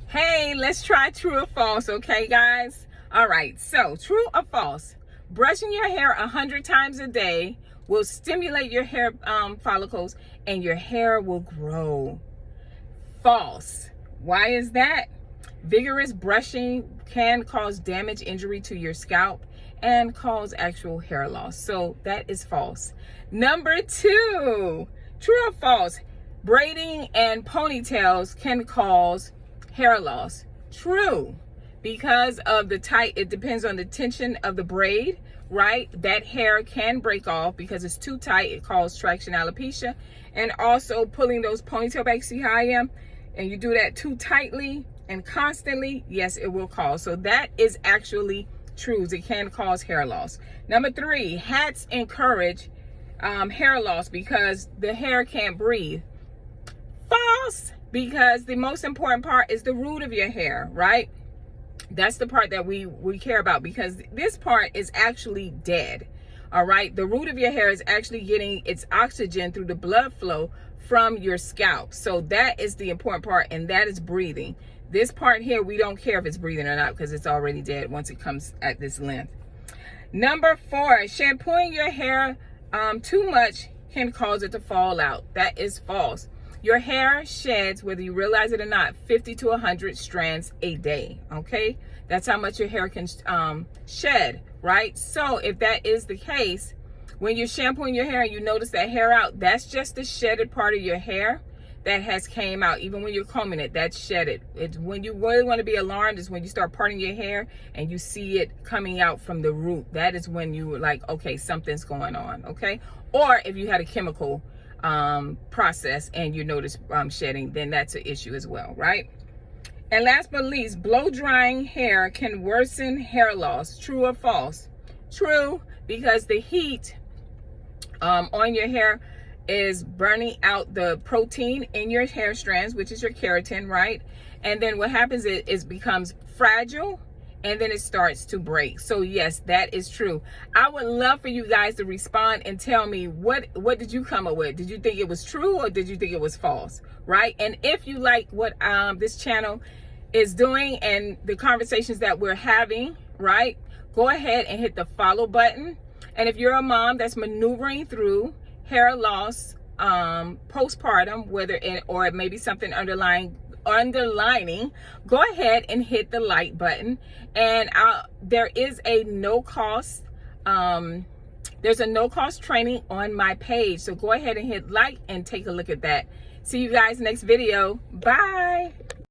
Hey, let's try true or false, okay, guys? All right, so true or false? Brushing your hair 100 times a day will stimulate your hair follicles and your hair will grow. False. Why is that? Vigorous brushing can cause damage, injury to your scalp and cause actual hair loss. So that is false. Number 2, true or false? Braiding and ponytails can cause hair loss. True, because of the tight, it depends on the tension of the braid, right? That hair can break off because it's too tight. It causes traction alopecia. And also pulling those ponytail back, see how I am? And you do that too tightly and constantly, yes, it will cause. So that is actually true. It can cause hair loss. Number 3, hats encourage hair loss because the hair can't breathe. False, because the most important part is the root of your hair, right? That's the part that we care about, because this part is actually dead. All right, the root of your hair is actually getting its oxygen through the blood flow from your scalp. So that is the important part, and that is breathing. This part here, we don't care if it's breathing or not because it's already dead once it comes at this length. Number 4, shampooing your hair too much can cause it to fall out. That is false. Your hair sheds, whether you realize it or not, 50 to 100 strands a day, okay? That's how much your hair can shed, right? So if that is the case, when you're shampooing your hair and you notice that hair out, that's just the shedded part of your hair that has came out. Even when you're combing it, that's shedded. It's when you really want to be alarmed is when you start parting your hair and you see it coming out from the root. That is when you were like, okay, something's going on, okay? Or if you had a chemical process and you notice shedding, then that's an issue as well, right? And last but least, blow drying hair can worsen hair loss. True or false? True, because the heat on your hair is burning out the protein in your hair strands, which is your keratin, right? And then what happens is it becomes fragile and then it starts to break. So yes, that is true. I would love for you guys to respond and tell me what did you come up with? Did you think it was true or did you think it was false, right? And if you like what this channel is doing and the conversations that we're having, right, go ahead and hit the follow button. And if you're a mom that's maneuvering through hair loss postpartum, whether it or it may be something underlining, go ahead and hit the like button. And there is a no cost there's a no cost training on my page, so go ahead and hit like and take a look at that. See you guys next video. Bye.